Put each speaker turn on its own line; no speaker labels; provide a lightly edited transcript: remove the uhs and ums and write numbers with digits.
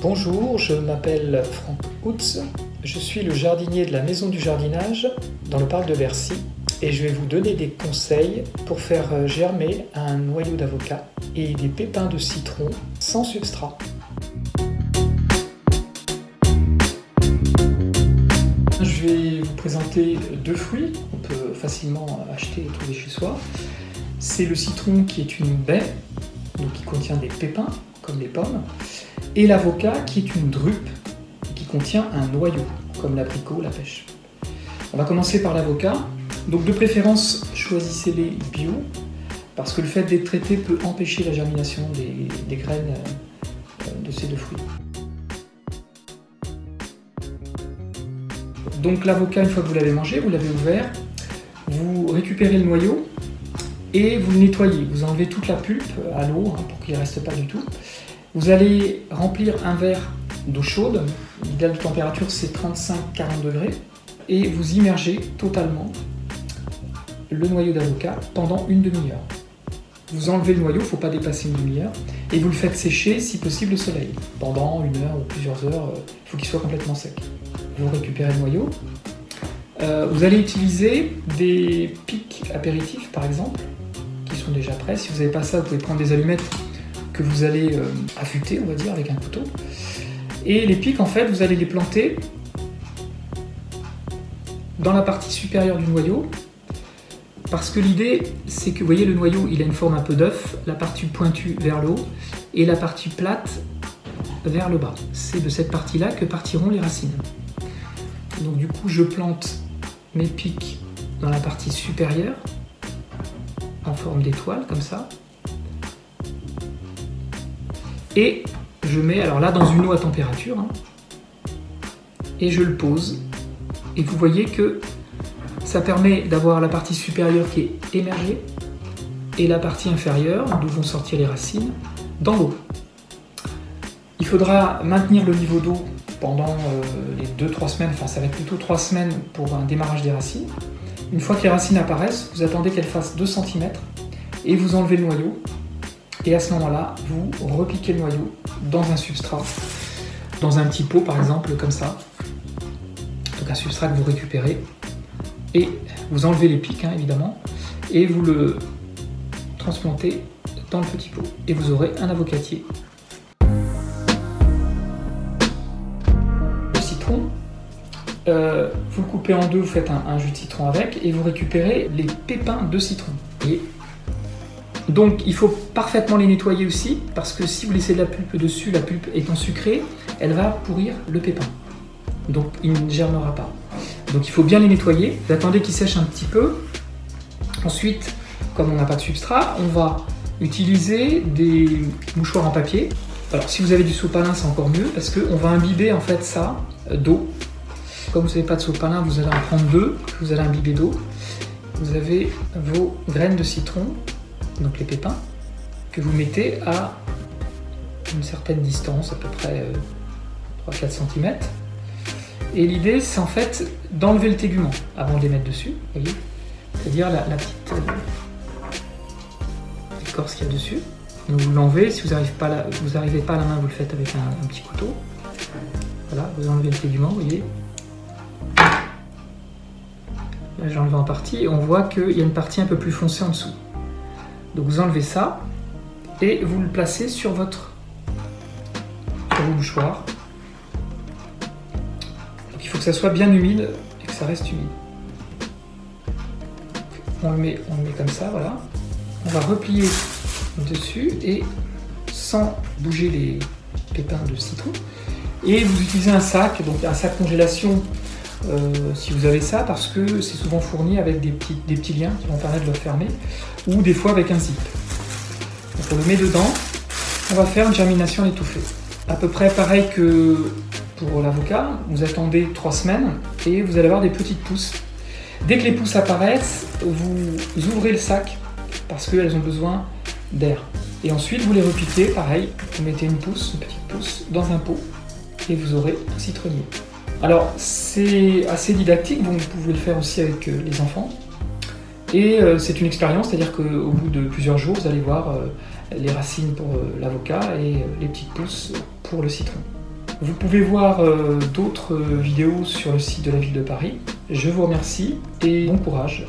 Bonjour, je m'appelle Franck Houtz, je suis le jardinier de la Maison du Jardinage dans le parc de Bercy et je vais vous donner des conseils pour faire germer un noyau d'avocat et des pépins de citron sans substrat. Je vais vous présenter deux fruits qu'on peut facilement acheter et trouver chez soi. C'est le citron qui est une baie, donc qui contient des pépins comme les pommes, et l'avocat qui est une drupe qui contient un noyau comme l'abricot, la pêche. On va commencer par l'avocat. Donc de préférence, choisissez-les bio parce que le fait d'être traité peut empêcher la germination des graines de ces deux fruits. Donc l'avocat, une fois que vous l'avez mangé, vous l'avez ouvert, vous récupérez le noyau et vous le nettoyez. Vous enlevez toute la pulpe à l'eau pour qu'il ne reste pas du tout. Vous allez remplir un verre d'eau chaude, l'idéal de température c'est 35-40 degrés, et vous immergez totalement le noyau d'avocat pendant une demi-heure. Vous enlevez le noyau, il ne faut pas dépasser une demi-heure, et vous le faites sécher si possible au soleil. Pendant une heure ou plusieurs heures, il faut qu'il soit complètement sec. Vous récupérez le noyau. Vous allez utiliser des pics apéritifs par exemple, qui sont déjà prêts. Si vous n'avez pas ça, vous pouvez prendre des allumettes que vous allez affûter, on va dire, avec un couteau. Et les pics, en fait, vous allez les planter dans la partie supérieure du noyau, parce que l'idée, c'est que, vous voyez, le noyau, il a une forme un peu d'œuf, la partie pointue vers le haut, et la partie plate vers le bas. C'est de cette partie-là que partiront les racines. Donc du coup, je plante mes pics dans la partie supérieure, en forme d'étoile, comme ça. Et je mets, alors là, dans une eau à température, et je le pose. Et vous voyez que ça permet d'avoir la partie supérieure qui est émergée et la partie inférieure, d'où vont sortir les racines, dans l'eau. Il faudra maintenir le niveau d'eau pendant les 2-3 semaines, enfin ça va être plutôt 3 semaines pour un démarrage des racines. Une fois que les racines apparaissent, vous attendez qu'elles fassent 2 cm et vous enlevez le noyau. Et à ce moment-là, vous repiquez le noyau dans un substrat, dans un petit pot par exemple, comme ça. Donc un substrat que vous récupérez. Et vous enlevez les pics, évidemment, et vous le transplantez dans le petit pot. Et vous aurez un avocatier. Le citron, vous le coupez en deux, vous faites un jus de citron avec, et vous récupérez les pépins de citron. Et donc il faut parfaitement les nettoyer aussi, parce que si vous laissez de la pulpe dessus, la pulpe étant sucrée, elle va pourrir le pépin. Donc il ne germera pas. Donc il faut bien les nettoyer, vous attendez qu'ils sèchent un petit peu. Ensuite, comme on n'a pas de substrat, on va utiliser des mouchoirs en papier. Alors si vous avez du sopalin, c'est encore mieux, parce qu'on va imbiber en fait ça d'eau. Comme vous n'avez pas de sopalin, vous allez en prendre 2, vous allez imbiber d'eau. Vous avez vos graines de citron, donc les pépins, que vous mettez à une certaine distance, à peu près 3-4 cm. Et l'idée, c'est en fait d'enlever le tégument avant de les mettre dessus, voyez, c'est-à-dire la petite écorce qu'il y a dessus. Donc vous l'enlevez, si vous n'arrivez pas à la main, vous le faites avec un petit couteau. Voilà, vous enlevez le tégument, vous voyez. Là, j'ai enlevé en partie et on voit qu'il y a une partie un peu plus foncée en dessous. Donc vous enlevez ça et vous le placez sur vos mouchoirs. Donc il faut que ça soit bien humide et que ça reste humide. On le met comme ça, voilà. On va replier dessus et sans bouger les pépins de citron. Et vous utilisez un sac, donc un sac congélation si vous avez ça, parce que c'est souvent fourni avec des petits liens qui vont permettre de le fermer, ou des fois avec un zip. Donc on le met dedans, on va faire une germination étouffée. À peu près pareil que pour l'avocat, vous attendez 3 semaines et vous allez avoir des petites pousses. Dès que les pousses apparaissent, vous ouvrez le sac parce qu'elles ont besoin d'air. Et ensuite vous les repiquez, pareil, vous mettez une petite pousse dans un pot et vous aurez un citronnier. Alors c'est assez didactique, donc vous pouvez le faire aussi avec les enfants. Et c'est une expérience, c'est-à-dire qu'au bout de plusieurs jours, vous allez voir les racines pour l'avocat et les petites pousses pour le citron. Vous pouvez voir d'autres vidéos sur le site de la ville de Paris. Je vous remercie et bon courage.